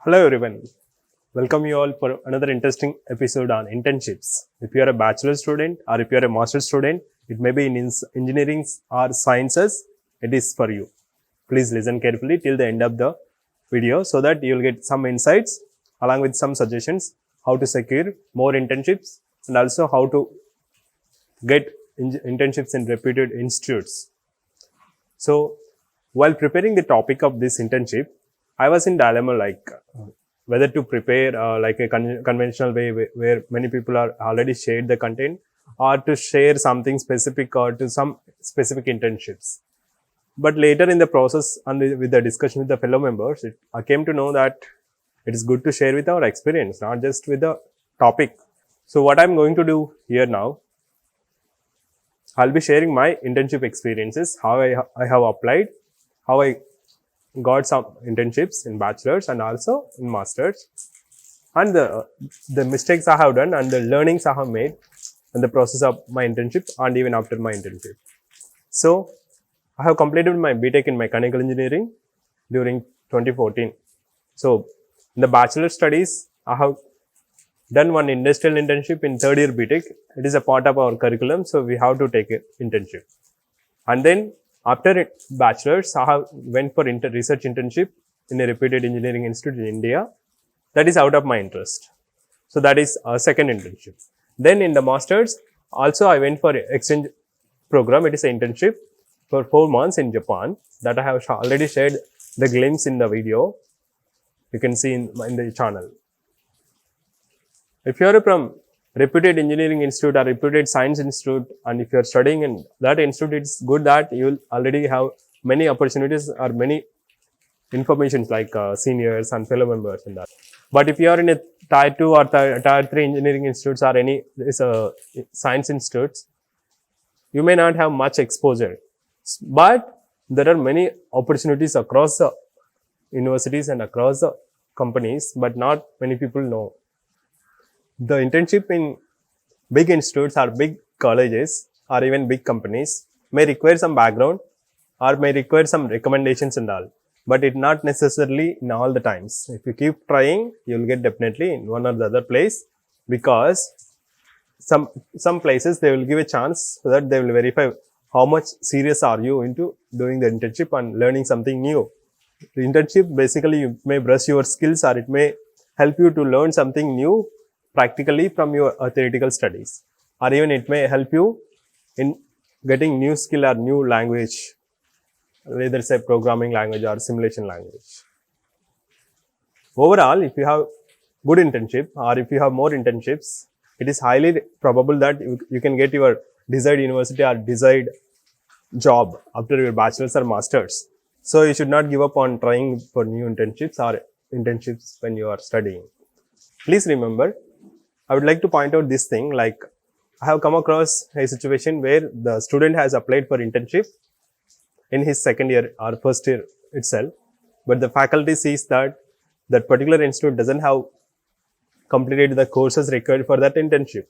Hello everyone. Welcome you all for another interesting episode on internships. If you are a bachelor student or if you are a master student, it may be in engineering or sciences, it is for you. Please listen carefully till the end of the video so that you will get some insights along with some suggestions how to secure more internships and also how to get internships in reputed institutes. So, while preparing the topic of this internship, I was in dilemma like whether to prepare like a conventional way where many people are already shared the content or to share something specific or to some specific internships. But later in the process and with the discussion with the fellow members, I came to know that it is good to share with our experience, not just with the topic. So what I'm going to do here now, I'll be sharing my internship experiences, how I have applied, how I got some internships in bachelors and also in masters, and the mistakes I have done and the learnings I have made in the process of my internship and even after my internship. So I have completed my BTech in mechanical engineering during 2014. So in the bachelor studies, I have done one industrial internship in third year BTech. It is a part of our curriculum, so we have to take an internship. And then after bachelor's, I have went for research internship in a reputed engineering institute in India. That is out of my interest. So that is a second internship. Then in the master's, also I went for exchange program. It is an internship for 4 months in Japan that I have already shared the glimpse in the video. You can see in the channel. If you are from reputed engineering institute or reputed science institute, and if you are studying in that institute, it's good that you will already have many opportunities or many informations like seniors and fellow members in that. But if you are in a tier 2 or tier 3 engineering institutes or any science institutes, you may not have much exposure. But there are many opportunities across the universities and across the companies, but not many people know. The internship in big institutes or big colleges or even big companies may require some background or may require some recommendations and all, but it not necessarily in all the times. If you keep trying, you will get definitely in one or the other place, because some places they will give a chance so that they will verify how much serious are you into doing the internship and learning something new. The internship basically you may brush your skills or it may help you to learn something new practically from your theoretical studies, or even it may help you in getting new skill or new language, whether it's a programming language or simulation language. Overall, if you have good internship or if you have more internships, it is highly probable that you can get your desired university or desired job after your bachelor's or master's. So you should not give up on trying for new internships or internships when you are studying. Please remember, I would like to point out this thing, like I have come across a situation where the student has applied for internship in his second year or first year itself, but the faculty sees that that particular institute doesn't have completed the courses required for that internship.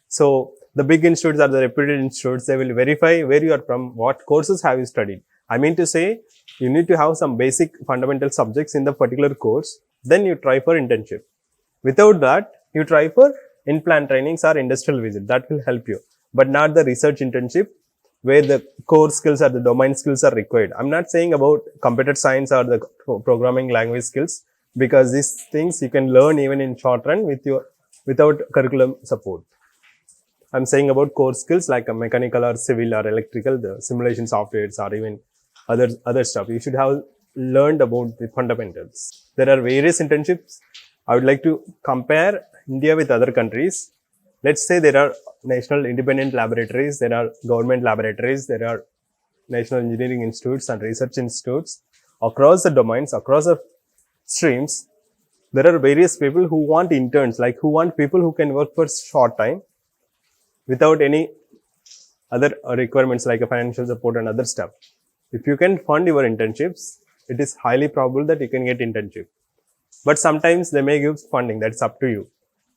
So the big institutes or the reputed institutes, they will verify where you are from, what courses have you studied. I mean to say, you need to have some basic fundamental subjects in the particular course, then you try for internship. Without that, you try for in-plant trainings or industrial visit. That will help you, but not the research internship where the core skills or the domain skills are required. I'm not saying about computer science or the programming language skills, because these things you can learn even in short run without curriculum support. I'm saying about core skills like a mechanical or civil or electrical, the simulation softwares or even other stuff. You should have learned about the fundamentals. There are various internships. I would like to compare India with other countries. Let's say there are national independent laboratories, there are government laboratories, there are national engineering institutes and research institutes. Across the domains, across the streams, there are various people who want interns, like who want people who can work for short time without any other requirements like a financial support and other stuff. If you can fund your internships, it is highly probable that you can get internship. But sometimes they may give funding, that's up to you,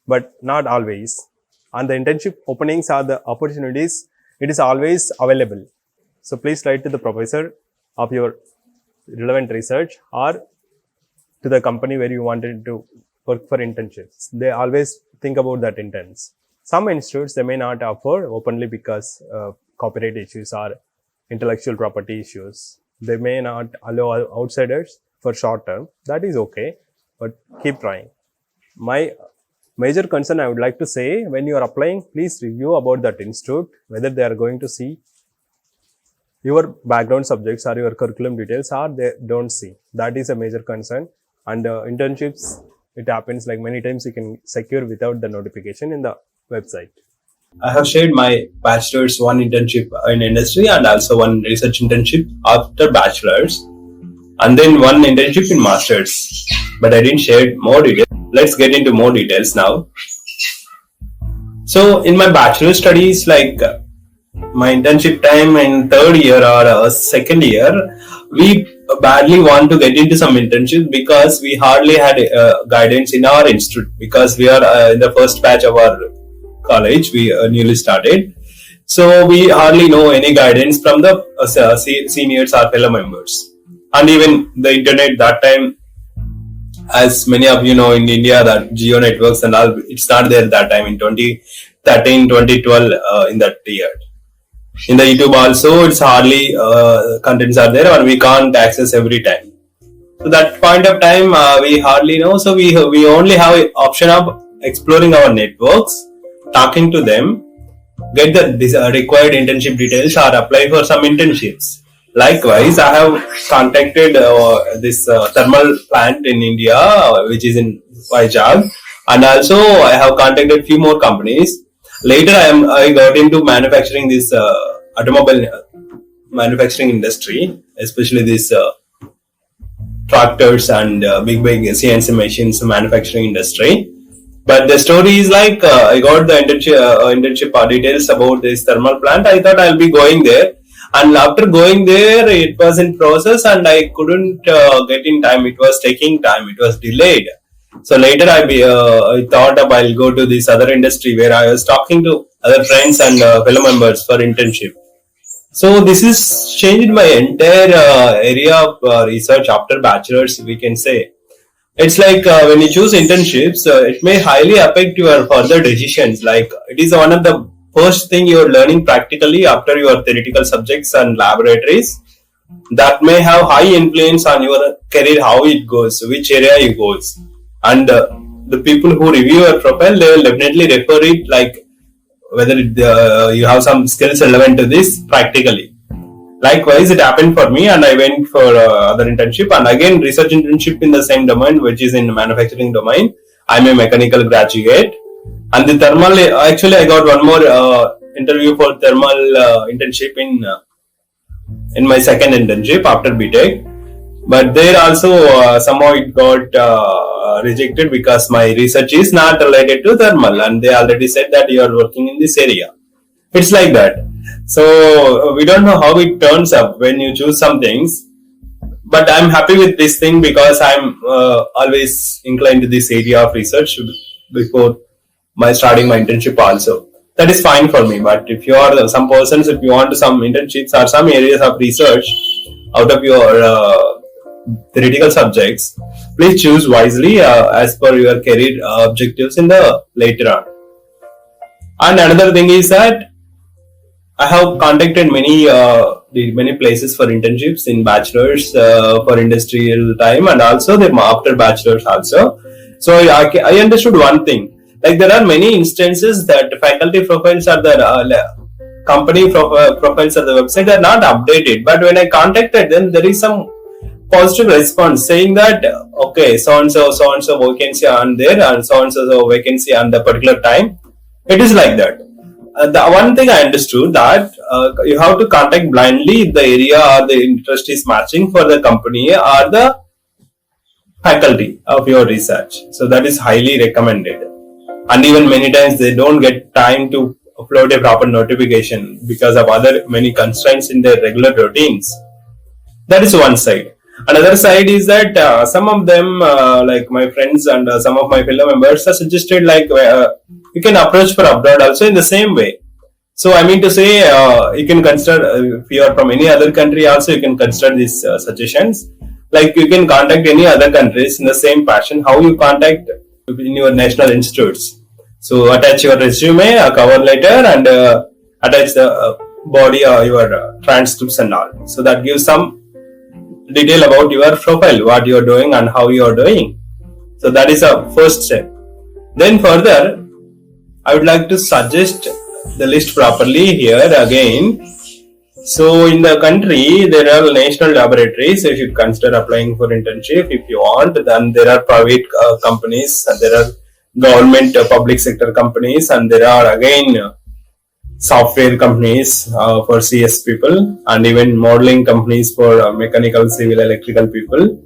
but not always. And the internship openings are the opportunities, it is always available. So please write to the professor of your relevant research or to to the company where you wanted to work for internships. They always think about that interns. Some institutes, they may not offer openly because copyright issues or intellectual property issues. They may not allow outsiders for short term. That is okay, but keep trying. My major concern I would like to say, when you are applying, please review about that institute, whether they are going to see your background subjects or your curriculum details, or they don't see. That is a major concern. And internships, it happens like many times you can secure without the notification in the website. I have shared my bachelor's, one internship in industry and also one research internship after bachelor's, and then one internship in master's. But I didn't share more details. Let's get into more details now. So in my bachelor studies, like my internship time in third year or second year, we badly want to get into some internship because we hardly had guidance in our institute, because we are in the first batch of our college. We newly started, so we hardly know any guidance from the seniors or fellow members. And even the internet that time, as many of you know, in India, that geo networks and all, it's not there that time in 2013 2012 in that year. In the YouTube also, it's hardly contents are there, and we can't access every time. So that point of time, we hardly know. So we only have an option of exploring our networks, talking to them, get the required internship details, or apply for some internships. Likewise, I have contacted this thermal plant in India, which is in Vizag, and also I have contacted few more companies. Later, I got into manufacturing, this automobile manufacturing industry, especially this tractors and big CNC machines manufacturing industry. But the story is like, I got the internship details about this thermal plant. I thought I'll be going there. And after going there, it was in process and I couldn't get in time. It was taking time. It was delayed. So later I thought I'll go to this other industry where I was talking to other friends and fellow members for internship. So this is changed my entire area of research after bachelor's, we can say. It's like when you choose internships, it may highly affect your further decisions. Like it is one of the first thing you're learning practically after your theoretical subjects and laboratories. That may have high influence on your career, how it goes, which area you goes. And the people who review your profile, they will definitely refer it like whether you have some skills relevant to this practically. Likewise, it happened for me, and I went for other internship, and again research internship in the same domain, which is in manufacturing domain. I'm a mechanical graduate, and the thermal. Actually, I got one more interview for thermal internship in my second internship after BTech. But there also somehow it got rejected because my research is not related to thermal, and they already said that you are working in this area. It's like that. So we don't know how it turns up when you choose some things. But I'm happy with this thing because I'm always inclined to this area of research before starting my internship also. That is fine for me. But if you are some persons, if you want some internships or some areas of research out of your theoretical subjects, please choose wisely as per your career objectives in the later on. And another thing is that I have contacted many places for internships in bachelor's for industrial time and also the after bachelor's also. So I understood one thing. Like there are many instances that faculty profiles are the company profiles of the website are not updated. But when I contacted them, there is some positive response saying that okay, so and so vacancy on there and so and so vacancy on the particular time. It is like that. The one thing I understood that you have to contact blindly if the area or the interest is matching for the company or the faculty of your research. So that is highly recommended. And even many times they don't get time to upload a proper notification because of other many constraints in their regular routines. That is one side. Another side is that some of them, like my friends and some of my fellow members, are suggested like you can approach for abroad also in the same way. So I mean to say, you can consider if you are from any other country also, you can consider these suggestions. Like you can contact any other countries in the same passion, how you contact in your national institutes. So attach your resume, a cover letter, and attach the body or your transcripts and all. So that gives some detail about your profile, what you are doing and how you are doing. So that is a first step. Then further, I would like to suggest the list properly here again. So in the country, there are national laboratories. You should consider applying for internship if you want. Then there are private companies, and there are government public sector companies, and there are again software companies for CS people, and even modeling companies for mechanical, civil, electrical people.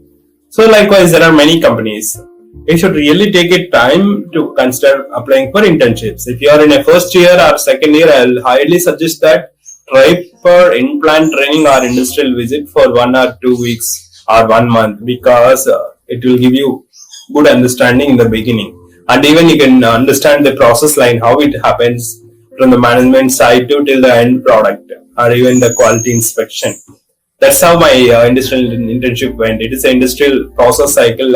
So likewise, there are many companies. You should really take it time to consider applying for internships. If you are in a first year or second year, I'll highly suggest that try for in-plant training or industrial visit for 1 or 2 weeks or 1 month, because it will give you good understanding in the beginning, and even you can understand the process line, how it happens from the management side to till the end product, or even the quality inspection. That's how my industrial internship went. It is an industrial process cycle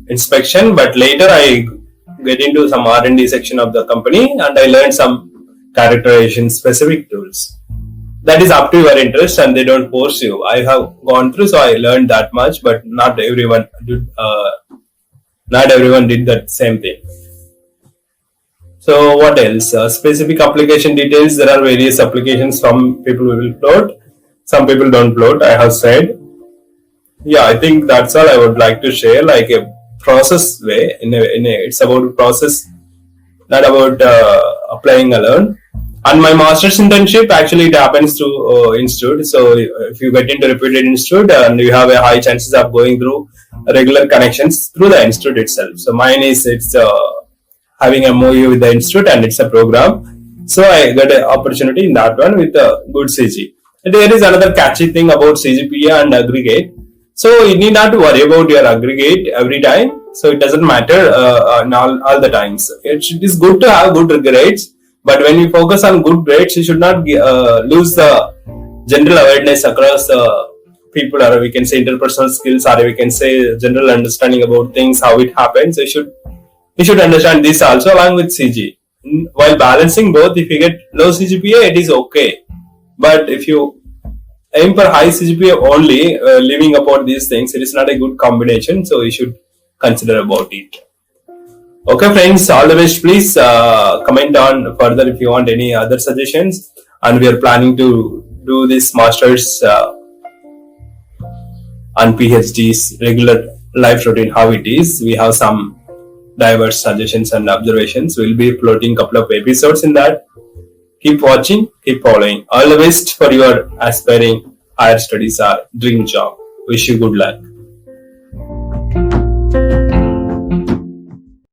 inspection, but later I get into some R&D section of the company, and I learned some characterization specific tools. That is up to your interest, and they don't force you. I have gone through, so I learned that much, but not everyone did. Not everyone did that same thing. So what else? Specific application details. There are various applications. Some people will float, some people don't float. I have said. Yeah, I think that's all I would like to share. Like a process way. It's about process, not about applying alone. And my master's internship, actually it happens to institute. So if you get into reputed institute, and you have a high chances of going through regular connections through the institute itself. So mine is, it's having a MOU with the institute, and it's a program. So I got an opportunity in that one with a good CG. And there is another catchy thing about CGPA and aggregate. So you need not to worry about your aggregate every time. So it doesn't matter all the times. It is good to have good grades, but when you focus on good grades, you should not lose the general awareness across people, or we can say interpersonal skills, or we can say general understanding about things, how it happens. You should understand this also along with CG. While balancing both, if you get low CGPA, it is okay. But if you aim for high CGPA only, leaving about these things, it is not a good combination. So you should consider about it. Okay, friends, all the best. Please comment on further if you want any other suggestions. And we are planning to do this masters and PhDs regular life routine, how it is. We have some diverse suggestions and observations. We'll be uploading a couple of episodes in that. Keep watching, keep following. All the best for your aspiring higher studies or dream job. Wish you good luck.